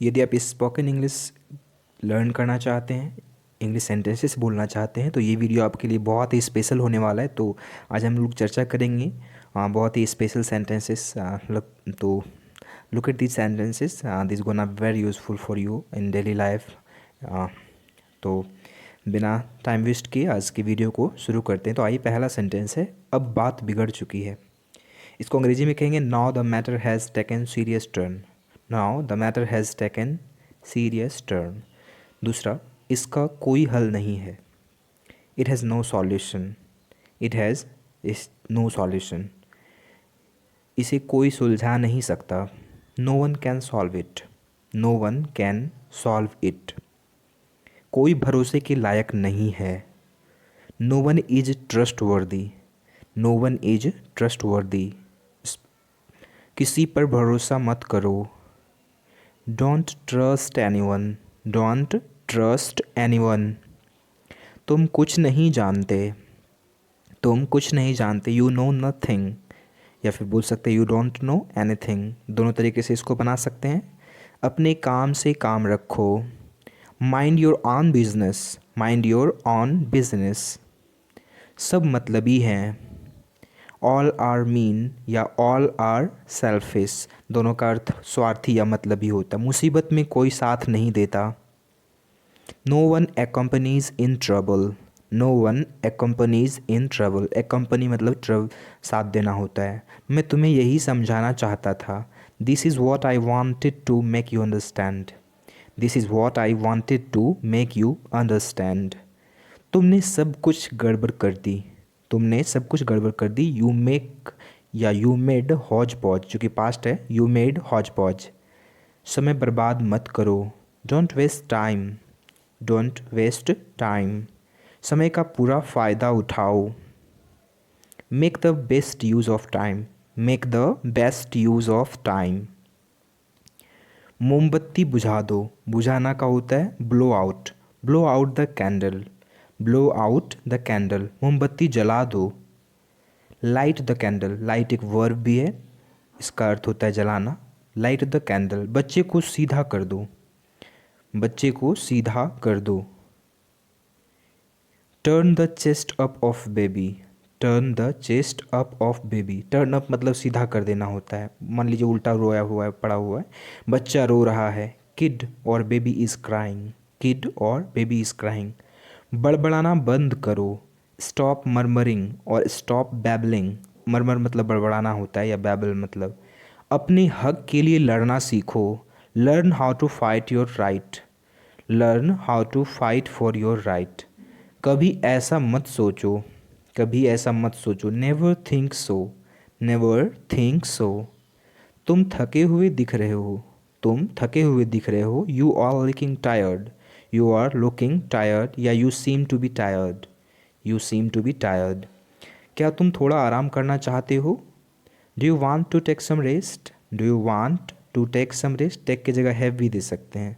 यदि आप spoken English learn करना चाहते हैं, इंग्लिश सेंटेंसेस बोलना चाहते हैं, तो ये वीडियो आपके लिए बहुत ही स्पेशल होने वाला है। तो आज हम लोग चर्चा करेंगे बहुत ही स्पेशल सेंटेंसेस। तो look at this sentences, this gonna very useful for you in daily life. तो बिना टाइम वेस्ट किए आज की वीडियो को शुरू करते हैं। तो आइए, पहला सेंटेंस है, अब बात बिगड़ चुकी है। इसको अंग्रेजी में कहेंगे, now the matter has taken serious turn. Now the matter has taken serious turn. दूसरा, इसका कोई हल नहीं है। It has no solution. It has no solution. इसे कोई सुलझा नहीं सकता। No one can solve it. No one can solve it. कोई भरोसे के लायक नहीं है। No one is trustworthy. No one is trustworthy. किसी पर भरोसा मत करो। Don't trust anyone. Don't trust anyone. तुम कुछ नहीं जानते। तुम कुछ नहीं जानते। You know nothing. या फिर बोल सकते हैं यू डोंट नो एनीथिंग। दोनों तरीके से इसको बना सकते हैं। अपने काम से काम रखो। Mind your on business. Mind your on business. सब मतलबी हैं। ऑल आर मीन या ऑल आर सेल्फिश, दोनों का अर्थ स्वार्थी या मतलबी होता है। मुसीबत में कोई साथ नहीं देता। No one accompanies in trouble. No one accompanies in trouble. Accompany मतलब साथ देना होता है। मैं तुम्हें यही समझाना चाहता था। This is what I wanted to make you understand. This is what I wanted to make you understand. तुमने सब कुछ गड़बड़ कर दी। तुमने सब कुछ गड़बड़ कर दी। यू मेक या यू मेड हौज पौज, जो कि पास्ट है। यू मेड हौज पौज। समय बर्बाद मत करो। Don't waste time. Don't waste time. समय का पूरा फ़ायदा उठाओ। Make the best use of time. Make the best use of time. मोमबत्ती बुझा दो। बुझाना का होता है blow out. Blow out the candle. Blow out the candle. मोमबत्ती जला दो। Light the candle. लाइट एक वर्ब भी है, इसका अर्थ होता है जलाना। Light the candle. बच्चे को सीधा कर दो। बच्चे को सीधा कर दो। Turn the chest up of baby. Turn the chest up of baby. Turn up मतलब सीधा कर देना होता है। मान लीजिए उल्टा रोया हुआ है, पड़ा हुआ है, बच्चा रो रहा है। किड और बेबी इज़ क्राइंग। किड और बेबी इज़ क्राइंग। बड़बड़ाना बंद करो। स्टॉप मरमरिंग और स्टॉप बैबलिंग। मरमर मतलब बड़बड़ाना होता है, या बैबल मतलब। अपने हक के लिए लड़ना सीखो। Learn how to fight your right. Learn how to fight for your right. कभी ऐसा मत सोचो। कभी ऐसा मत सोचो। Never think so. Never think so. तुम थके हुए दिख रहे हो। तुम थके हुए दिख रहे हो। You are looking tired. You are looking tired या you seem to be tired. You seem to be tired. क्या तुम थोड़ा आराम करना चाहते हो? Do you want to take some rest. Do you want to take some rest. Take की जगह हैव भी दे सकते हैं।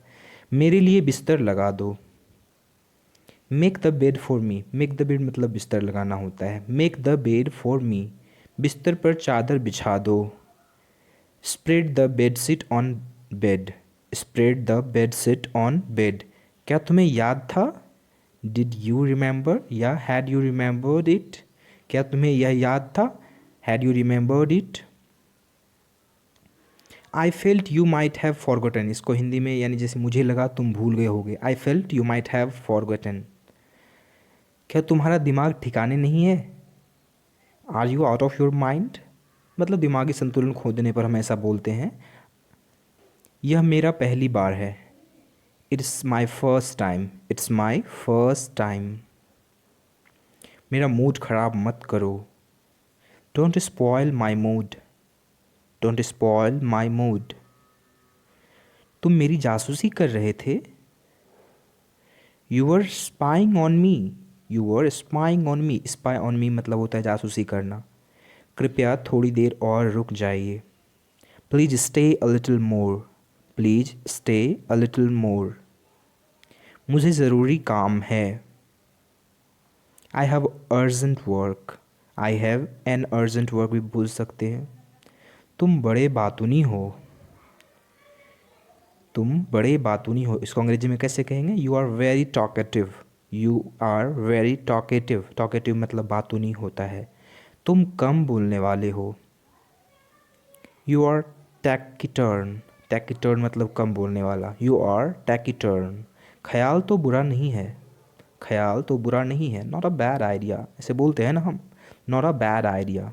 मेरे लिए बिस्तर लगा दो। Make the bed for me. Make the bed मतलब बिस्तर लगाना होता है। Make the bed for me. बिस्तर पर चादर बिछा दो। Spread the bed sheet on bed. Spread the bed sheet on bed. क्या तुम्हें याद था? डिड यू रिमेंबर या हैड यू रिमेंबर्ड इट। क्या तुम्हें यह याद था? Had you remembered it. I felt you might have forgotten. इसको हिंदी में यानी जैसे मुझे लगा तुम भूल गए होगे। I felt you might have forgotten. क्या तुम्हारा दिमाग ठिकाने नहीं है? Are you out of your mind. मतलब दिमागी संतुलन खोजने पर हम ऐसा बोलते हैं। यह मेरा पहली बार है। It's my first time. It's my first time. मेरा मूड ख़राब मत करो। Don't spoil my mood. Don't spoil my mood. तुम मेरी जासूसी कर रहे थे। You were spying on me. You were spying on me. Spy on me मतलब होता है जासूसी करना। कृपया थोड़ी देर और रुक जाइए। Please stay a little more. Please stay a little more. मुझे ज़रूरी काम है। I have urgent work. I have an urgent work भी बोल सकते हैं। तुम बड़े बातूनी हो। तुम बड़े बातूनी हो, इसको अंग्रेजी में कैसे कहेंगे? You are very talkative, you are very talkative. Talkative मतलब बातूनी होता है। तुम कम बोलने वाले हो, यू आर टैकिटर्न। टैकिटर्न मतलब कम बोलने वाला, यू आर टैकिटर्न। ख्याल तो बुरा नहीं है, ख्याल तो बुरा नहीं है, नॉट अ बैड आइडिया, ऐसे बोलते हैं ना हम, नॉट अ बैड आइडिया।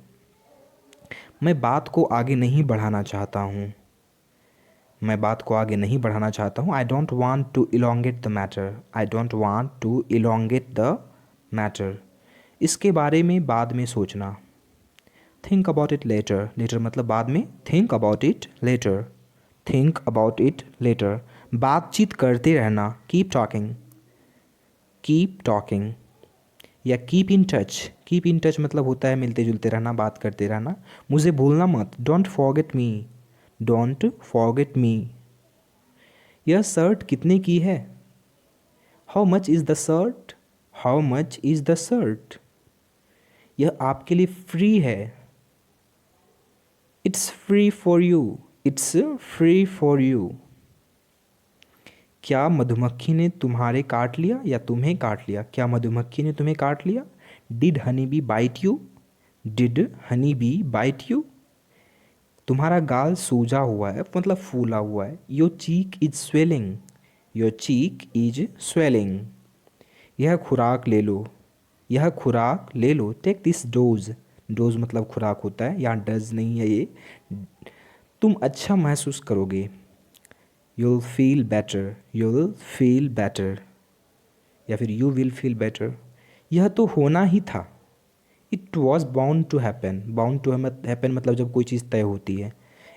मैं बात को आगे नहीं बढ़ाना चाहता हूँ, मैं बात को आगे नहीं बढ़ाना चाहता हूँ। I don't want to elongate the matter, I don't want to elongate the matter. इसके बारे में बाद में सोचना, think about it later. Later मतलब बाद में, think about it later, think about it later. बातचीत करते रहना, कीप टॉकिंग, कीप टॉकिंग। या keep in touch, keep in touch मतलब होता है मिलते जुलते रहना, बात करते रहना। मुझे भूलना मत, don't forget me, don't forget me. यह शर्ट कितने की है? How much is the shirt, how much is the shirt. यह आपके लिए फ्री है, it's free for you, it's free for you. क्या मधुमक्खी ने तुम्हारे काट लिया या तुम्हें काट लिया? क्या मधुमक्खी ने तुम्हें काट लिया? Did honey bee bite you, did honey bee bite you. तुम्हारा गाल सूजा हुआ है मतलब फूला हुआ है, your cheek is swelling, your cheek is swelling. यह खुराक ले लो, यह खुराक ले लो, टेक दिस डोज। डोज मतलब खुराक होता है, यहाँ डज नहीं है ये। तुम अच्छा महसूस करोगे, you'll feel better, you'll feel better। या फिर you will feel better। यह तो होना ही था, it was bound to happen। bound to happen मतलब जब कोई चीज़ तय होती है,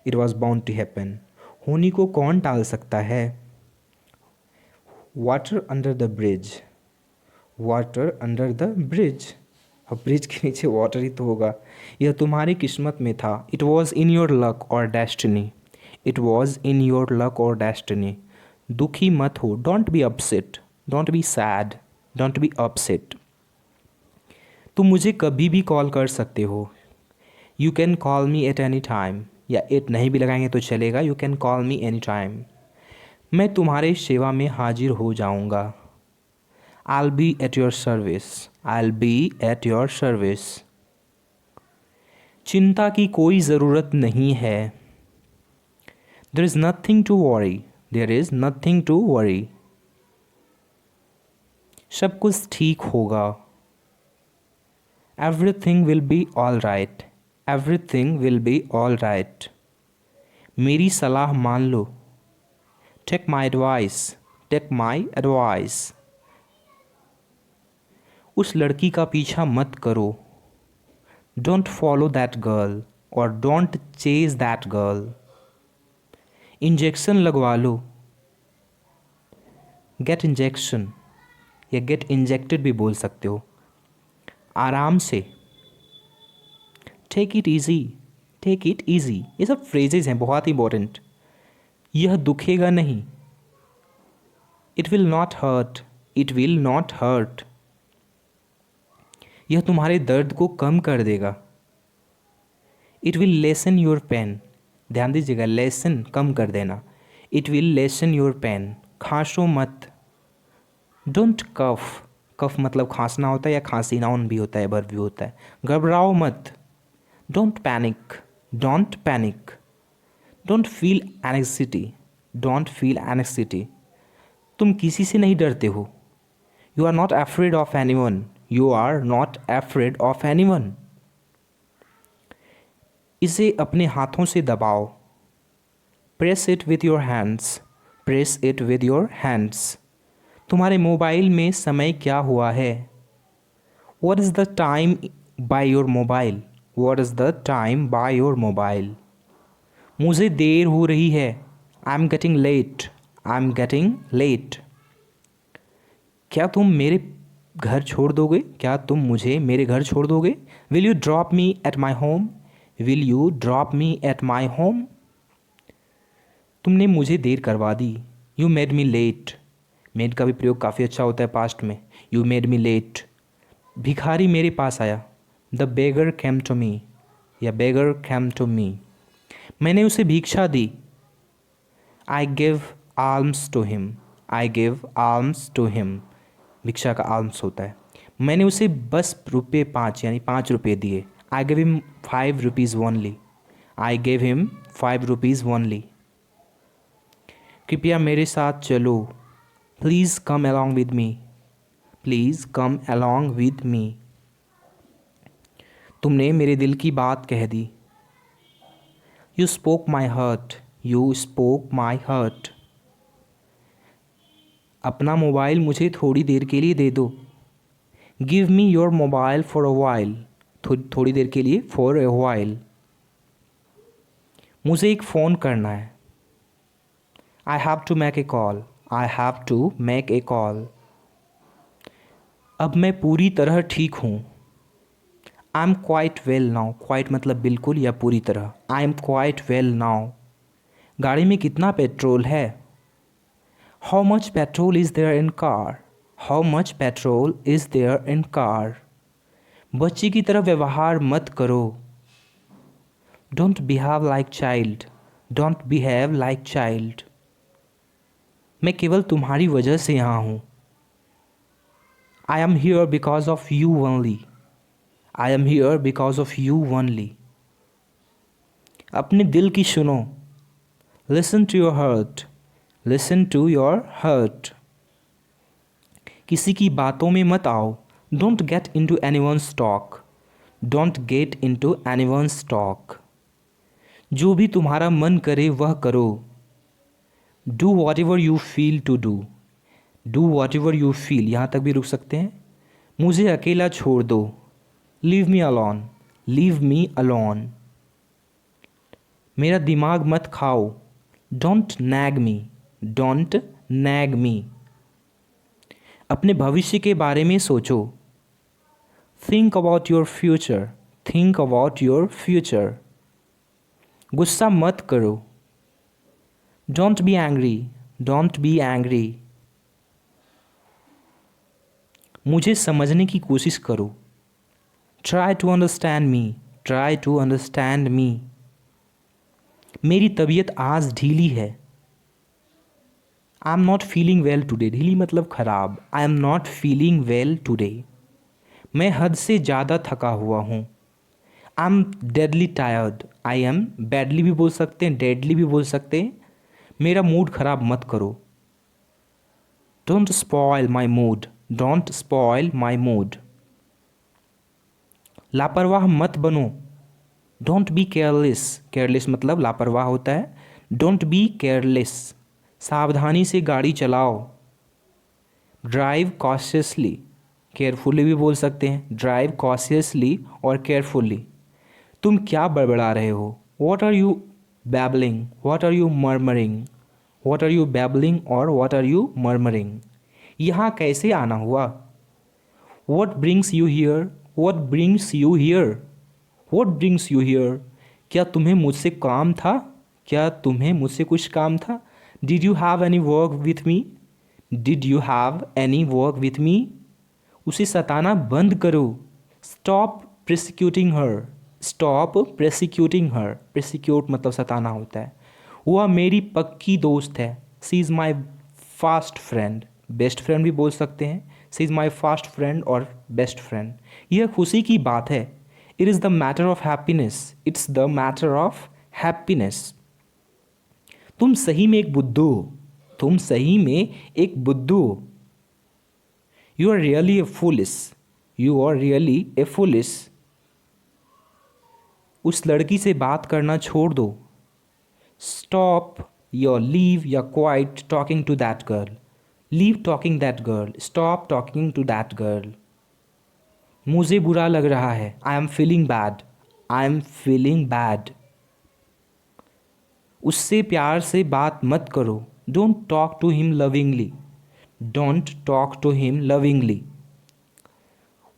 it was bound to happen। होनी को कौन टाल सकता है? water under the bridge, water under the bridge। अब ब्रिज के नीचे वाटर ही तो होगा। यह तुम्हारी किस्मत में था, it was in your luck or destiny, it was in your luck और डेस्टिनी। दुखी मत हो, don't be upset, don't be sad, don't be upset. तुम मुझे कभी भी कॉल कर सकते हो, you can call me at any time. या एट नहीं भी लगाएंगे तो चलेगा, you can call me any time. मैं तुम्हारे सेवा में हाजिर हो जाऊंगा, I will be at your service, I will be at your service. चिंता की कोई ज़रूरत नहीं है, there is nothing to worry, there is nothing to worry। सब कुछ ठीक होगा, everything will be all right, everything will be all right। मेरी सलाह मान लो, take my advice, take my advice। उस लड़की का पीछा मत करो, don't follow that girl or don't chase that girl। Injection लगवा लो, गेट इंजेक्शन या गेट इंजेक्टेड भी बोल सकते हो। आराम से, take it easy, take it easy. ये सब फ्रेजेज हैं बहुत इंपॉर्टेंट। यह दुखेगा नहीं, it will not hurt, it will not hurt. यह तुम्हारे दर्द को कम कर देगा, it will lessen your pain. ध्यान दीजिएगा, लेसन कम कर देना, it will lessen your pain. खांसो मत, डोंट कफ, कफ मतलब खांसना होता है या खांसी नाउन भी होता है, वर्ब भी होता है। घबराओ मत, don't panic, don't panic. Don't feel anxiety, don't feel anxiety. तुम किसी से नहीं डरते हो, you are not afraid of anyone, you are not afraid of anyone. इसे अपने हाथों से दबाओ, press it with your hands, press it with your hands. तुम्हारे मोबाइल में समय क्या हुआ है, what is the time by your mobile, what is the time by your mobile. मुझे देर हो रही है, I am getting late, I am getting late. क्या तुम मेरे घर छोड़ दोगे, क्या तुम मुझे मेरे घर छोड़ दोगे। Will you drop me at my home, will you drop me at my home. तुमने मुझे देर करवा दी, you made me late. Made का भी प्रयोग काफ़ी अच्छा होता है पास्ट में, यू मेड मी लेट। भिखारी मेरे पास आया, the beggar came to me, या बेगर कैम टू मी। मैंने उसे भिक्षा दी, I give alms to him, I give alms to him, भिक्षा का आर्म्स होता है। मैंने उसे बस रुपये 5 यानी 5 रुपये दिए। I give him 5 rupees only, I give him 5 rupees only. कृपया मेरे साथ चलो, please come along with me, please come along with me. तुमने मेरे दिल की बात कह दी। You spoke my heart, you spoke my heart. अपना मोबाइल मुझे थोड़ी देर के लिए दे दो। Give me your mobile for a while, थोड़ी देर के लिए, फॉर अ वाइल। मुझे एक फ़ोन करना है। I have to make a call, I have to make a call. अब मैं पूरी तरह ठीक हूँ। I am quite well now, quite मतलब बिल्कुल या पूरी तरह। I am quite well now. गाड़ी में कितना पेट्रोल है? How much petrol is there in car, how much petrol is there in car. बच्चे की तरह व्यवहार मत करो। Don't behave like child, don't behave like child. मैं केवल तुम्हारी वजह से यहाँ हूँ। I am here because of you only, I am here because of you only. अपने दिल की सुनो। Listen to your heart, listen to your heart. किसी की बातों में मत आओ। Don't get into anyone's talk, don't get into anyone's talk. जो भी तुम्हारा मन करे वह करो। Do whatever you feel to do, do whatever you feel, यहाँ तक भी रुक सकते हैं। मुझे अकेला छोड़ दो। Leave me alone, leave me alone. मेरा दिमाग मत खाओ। Don't nag me, don't nag me. अपने भविष्य के बारे में सोचो। Think about your future, think about your future. गुस्सा मत करो। Don't be angry, don't be angry. मुझे समझने की कोशिश करो। Try to understand me, try to understand me. मेरी तबीयत आज ढीली है। I am not feeling well today, ढीली मतलब ख़राब। आई am not feeling well today. मैं हद से ज़्यादा थका हुआ हूँ। I M deadly tired, I am badly भी बोल सकते हैं, डेडली भी बोल सकते हैं। मेरा मूड ख़राब मत करो। Don't spoil my mood, don't spoil my mood. लापरवाह मत बनो। डोंट बी केयरलेस, केयरलेस मतलब लापरवाह होता है। Don't be careless. सावधानी से गाड़ी चलाओ। ड्राइव कॉशियसली, केयरफुली भी बोल सकते हैं। ड्राइव कॉशियसली और केयरफुली। तुम क्या बड़बड़ा रहे हो? What are you babbling, what are you murmuring, what are you babbling और वॉट आर यू मर्मरिंग। यहाँ कैसे आना हुआ? What brings you here, what brings you here, what brings you here. क्या तुम्हें मुझसे काम था, क्या तुम्हें मुझसे कुछ काम था? Did you have any work with me, did you have any work with me. उसे सताना बंद करो। Stop prosecuting her, stop prosecuting her. Prosecute मतलब सताना होता है। वह मेरी पक्की दोस्त है। She is my fast friend, best friend भी बोल सकते हैं। She is my fast friend और बेस्ट फ्रेंड। यह खुशी की बात है। It is the matter of happiness, it's the matter of happiness. तुम सही में एक बुद्धू हो, तुम सही में एक बुद्धू हो। You are really a foolish, you are really a foolish. उस लड़की से बात करना छोड़ दो। स्टॉप योर लीव या quite talking to that girl, leave talking that girl, stop talking to that girl. मुझे बुरा लग रहा है। I am feeling bad, I am feeling bad. उससे प्यार से बात मत करो। Don't talk to him lovingly, don't talk to him lovingly.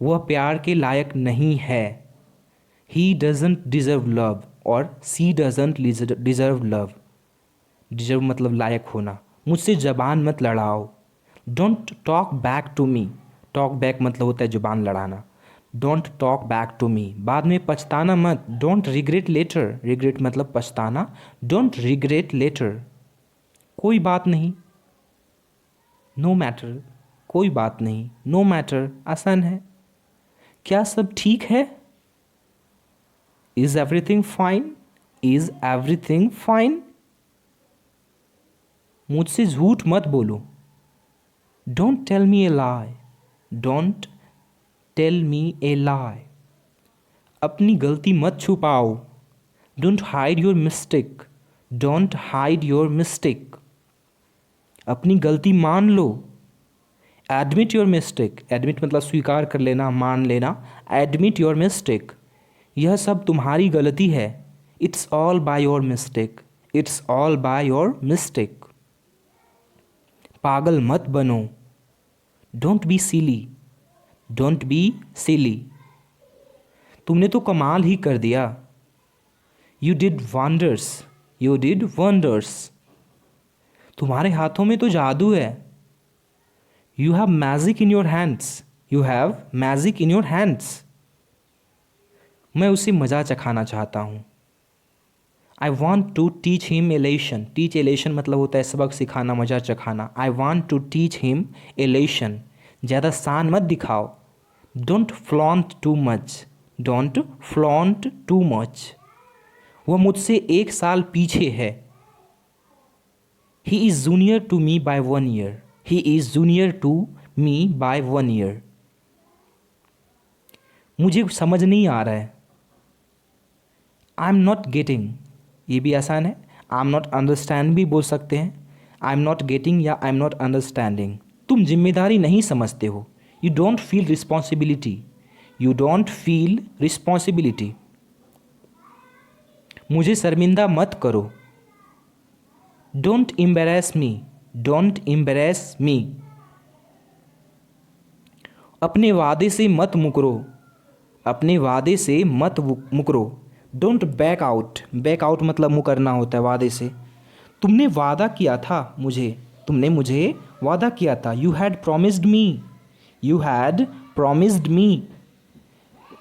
वह प्यार के लायक नहीं है। ही डजेंट डिज़र्व लव और she doesn't deserve love. Deserve मतलब लायक होना। मुझसे ज़बान मत लड़ाओ। Don't talk back to me, talk back मतलब होता है ज़ुबान लड़ाना। Don't talk back to me. बाद में पछताना मत। डोंट रिग्रेट लेटर, रिग्रेट मतलब पछताना। Don't regret later. कोई बात नहीं, नो मैटर, कोई बात नहीं, नो मैटर आसान है। क्या सब ठीक है? Is everything fine, is everything fine. मुझसे झूठ मत बोलो, don't tell me a lie, don't tell me a lie. अपनी गलती मत छुपाओ, don't hide your mistake, don't hide your mistake. अपनी गलती मान लो, एडमिट योर मिस्टेक, एडमिट मतलब स्वीकार कर लेना, मान लेना, एडमिट योर मिस्टेक। यह सब तुम्हारी गलती है, it's all by your mistake, it's all by your mistake. पागल मत बनो, don't be silly, don't be silly. तुमने तो कमाल ही कर दिया, you did wonders, you did wonders. तुम्हारे हाथों में तो जादू है, you have magic in your hands, you have magic in your hands. मैं उसे मज़ा चखाना चाहता हूँ, I want to teach him a lesson, teach a lesson मतलब होता है सबक सिखाना, मज़ा चखाना। I want to teach him a lesson, ज़्यादा शान मत दिखाओ, don't flaunt too much, don't flaunt too much. वह मुझसे 1 साल पीछे है, he is junior to me by 1 year, he is junior to me by 1 year. मुझे समझ नहीं आ रहा है, आई एम नॉट गेटिंग, ये भी आसान है, आई एम नॉट अंडरस्टैंड भी बोल सकते हैं, आई एम नॉट गेटिंग या आई एम नॉट अंडरस्टैंडिंग। तुम जिम्मेदारी नहीं समझते हो, you don't feel responsibility, you don't feel responsibility. मुझे शर्मिंदा मत करो, don't embarrass me, don't embarrass me. अपने वादे से मत मुकरो, अपने वादे से मत मुकरो, don't back out, back out मतलब मुकरना होता है वादे से। तुमने वादा किया था मुझे, तुमने मुझे वादा किया था, you had promised me, you had promised me.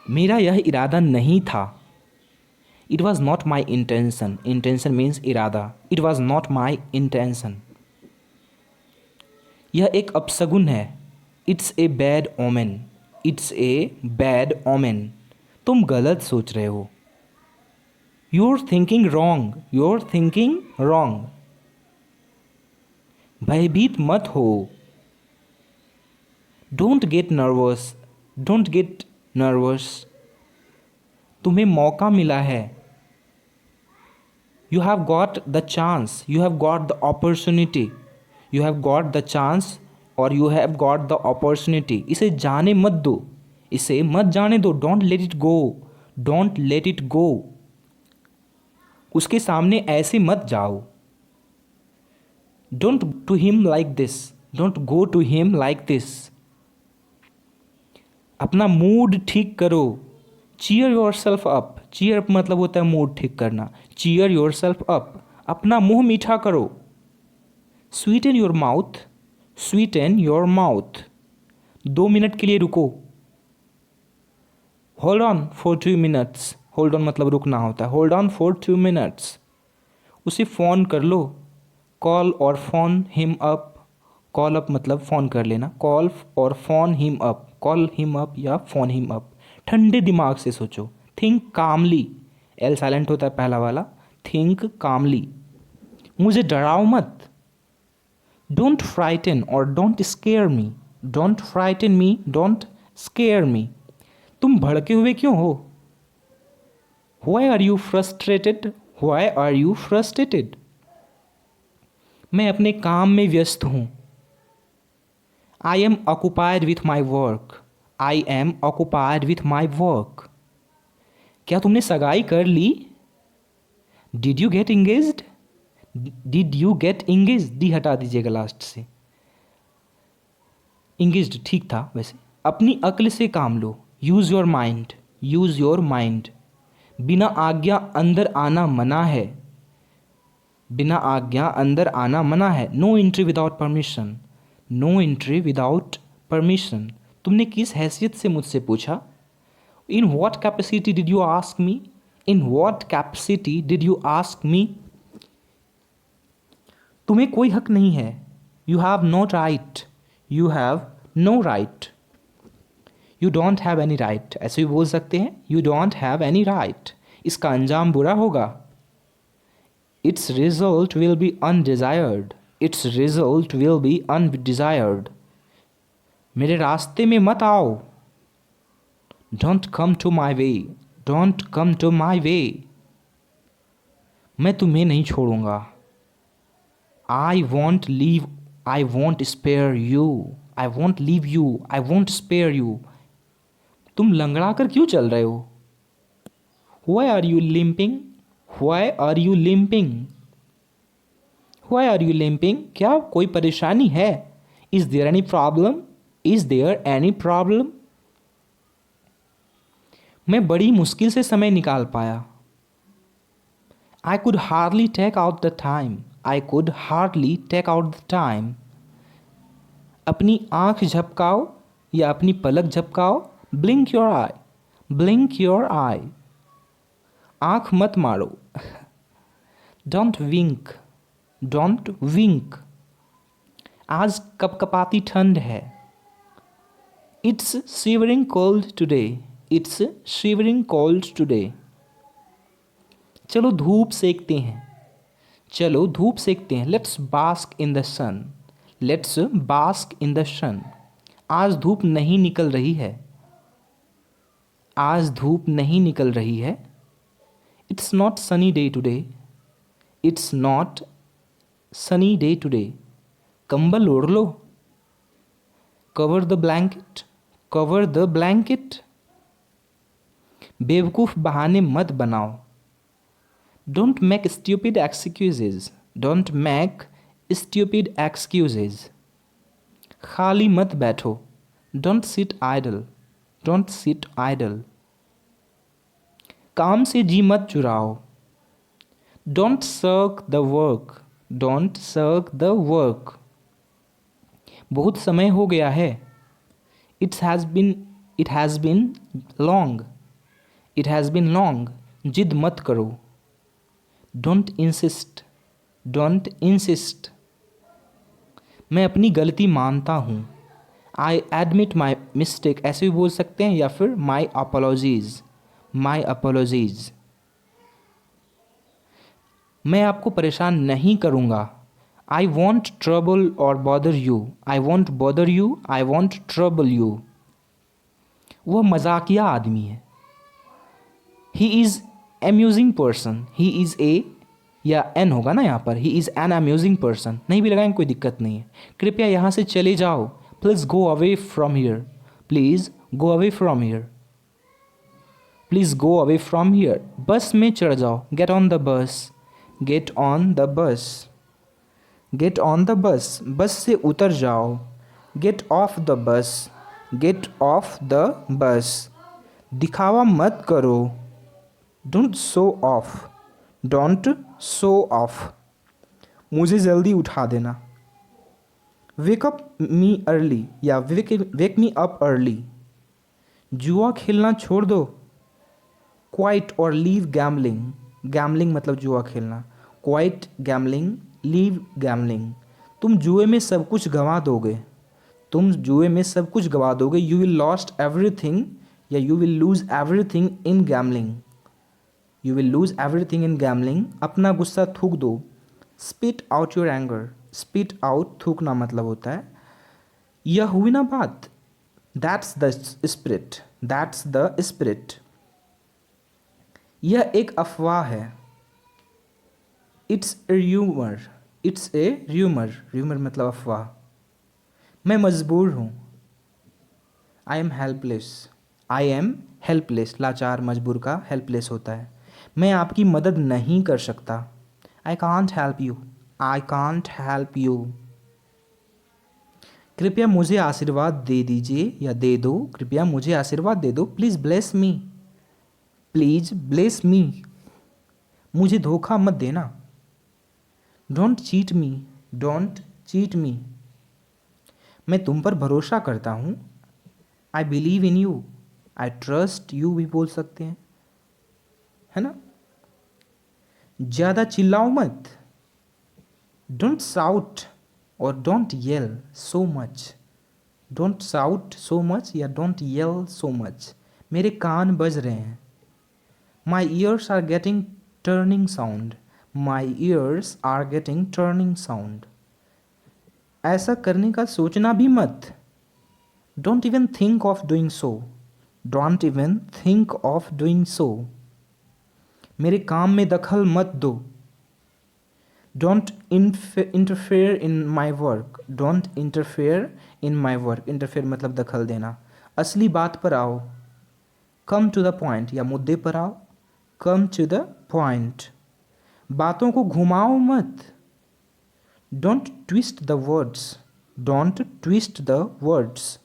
मेरा यह इरादा नहीं था, it was not my intention, intention means इरादा, it was not my intention. यह एक अपशगुन है, it's a bad omen, it's a bad omen. तुम गलत सोच रहे हो, you are thinking wrong, you are thinking wrong. भयभीत मत हो, don't get nervous, don't get nervous. तुम्हें मौका मिला है, you have got the chance, you have got the opportunity, you have got the chance और you have got the opportunity. इसे जाने मत दो, इसे मत जाने दो, don't let it go, don't let it go. उसके सामने ऐसे मत जाओ, don't to him like this, don't go to him like this. अपना मूड ठीक करो, cheer yourself up, cheer up मतलब होता है मूड ठीक करना, चीयर योर सेल्फ अप। अपना मुंह मीठा करो, sweeten your mouth, sweeten your mouth. 2 minute के लिए रुको, hold on for 2 minutes, hold on मतलब रुकना होता है, होल्ड ऑन फॉर 2 मिनट्स। उसे फ़ोन कर लो, कॉल और phone him up, call up मतलब फ़ोन कर लेना, कॉल और phone him up, call him up या फ़ोन हिम अप। ठंडे दिमाग से सोचो, थिंक कामली, एल साइलेंट होता है पहला वाला, थिंक कामली। मुझे डराओ मत, डोंट फ्राइटन और don't scare me, don't frighten me, don't scare me. तुम भड़के हुए क्यों हो, why are you frustrated, why are you frustrated. मैं अपने काम में व्यस्त हूँ, I am occupied with my work, I am occupied with my work. क्या तुमने सगाई कर ली, did you get engaged, did you get engaged, D हटा दीजिएगा लास्ट से, इंगेज्ड ठीक था वैसे। अपनी अक्ल से काम लो, use your mind, use your mind. बिना आज्ञा अंदर आना मना है, बिना आज्ञा अंदर आना मना है, no entry without permission, no entry without permission. तुमने किस हैसियत से मुझसे पूछा, in what capacity did you ask me, in what capacity did you ask me. तुम्हें कोई हक नहीं है। You have no right, you have no right, you don't have any right, ऐसे भी बोल सकते हैं, you don't have any right. इसका अंजाम बुरा होगा। It's result will be undesired, it's result will be undesired. मेरे रास्ते में मत आओ। Don't come to my way, don't come to my way. मैं तुम्हें नहीं छोड़ूंगा। I won't leave, I won't spare you, I won't leave you, I won't spare you. तुम लंगड़ा कर क्यों चल रहे हो? Why are you limping? Why are you limping? Why are you limping? क्या कोई परेशानी है? Is there any problem? Is there any problem? मैं बड़ी मुश्किल से समय निकाल पाया। I could hardly take out the time. I could hardly take out the time. अपनी आँख झपकाओ या अपनी पलक झपकाओ। Blink your eye. Blink your eye. आँख मत मारो। Don't wink. Don't wink. आज कपकपाती ठंड है। It's shivering cold today. It's shivering cold today. चलो धूप सेकते हैं, चलो धूप सेकते हैं। Let's bask in the sun. Let's bask in the sun. आज धूप नहीं निकल रही है, आज धूप नहीं निकल रही है। It's not sunny day today. It's not sunny day today. कंबल ओढ़ लो। Cover the blanket. Cover the blanket. बेवकूफ़ बहाने मत बनाओ। Don't make stupid excuses. Don't make stupid excuses. खाली मत बैठो। Don't sit idle. Don't sit idle. काम से जी मत चुराओ। Don't shirk the work. Don't shirk the work. बहुत समय हो गया है। It has been long. It has been long. जिद मत करो। Don't insist. Don't insist. मैं अपनी गलती मानता हूँ। I admit my mistake, ऐसे भी बोल सकते हैं, या फिर my apologies. My apologies. मैं आपको परेशान नहीं करूँगा। I won't trouble or bother you. I won't bother you. I won't trouble you. वह मजाकिया आदमी है। He is amusing person. He is a, या एन होगा ना यहाँ पर। He is an amusing person. नहीं भी लगाएंगे कोई दिक्कत नहीं है। कृपया यहाँ से चले जाओ। Please go away from here. Please go away from here. Please go away from here. बस में चढ़ जाओ। Get on the bus. Get on the bus. Get on the bus. बस से उतर जाओ। Get off the bus. Get off the bus. दिखावा मत करो। Don't show off. Don't show off. मुझे जल्दी उठा देना। Wake up me early या wake me up early. जुआ खेलना छोड़ दो। Quit or leave gambling. Gambling मतलब जुआ खेलना। Quit gambling, leave gambling. तुम जुए में सब कुछ गंवा दोगे। तुम जुए में सब कुछ गंवा दोगे। You will lost everything या you will lose everything in gambling. You will lose everything in gambling. अपना गुस्सा थूक दो। Spit out your anger. Spit out थूकना मतलब होता है। यह हुई ना बात। That's the spirit. That's the spirit. यह एक अफवाह है। It's a rumor. It's a rumor. Rumor मतलब अफवाह। मैं मजबूर हूँ। I am helpless. I am helpless. लाचार मजबूर का helpless होता है। मैं आपकी मदद नहीं कर सकता। I can't help you. I can't help you. कृपया मुझे आशीर्वाद दे दीजिए या दे दो। कृपया मुझे आशीर्वाद दे दो। Please bless me. Please bless me. मुझे धोखा मत देना। Don't cheat me. Don't cheat मी। मैं तुम पर भरोसा करता हूँ। I believe in you. I trust you भी बोल सकते हैं, है ना। ज़्यादा चिल्लाओ मत। डोंट साउट और don't yell so much. Don't shout so much या डोंट येल सो मच। मेरे कान बज रहे हैं। My ears are getting turning sound. My ears are getting turning sound. ऐसा करने का सोचना भी मत। Don't even think of doing so. Don't even think of doing so. मेरे काम में दखल मत दो। Don't interfere in my work. Don't interfere in my work. Interfere मतलब दखल देना। असली बात पर आओ। कम टू द पॉइंट या मुद्दे पर आओ। Come to the point. बातों को घुमाओ मत। Don't twist the words. Don't twist the words.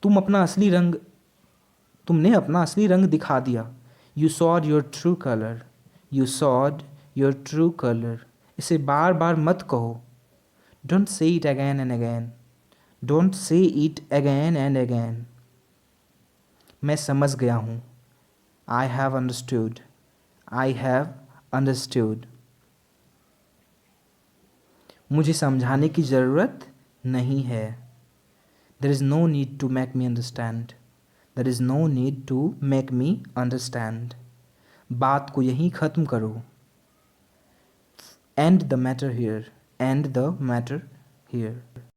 तुमने अपना असली रंग दिखा दिया। You showed your true colour. You showed your true colour. इसे बार बार मत कहो। Don't say it again and again. Don't say it again and again. मैं समझ गया हूँ। I have understood. I have understood. मुझे समझाने की ज़रूरत नहीं है। There is no need to make me understand. There is no need to make me understand. बात को यहीं ख़त्म करो। End the matter here. End the matter here.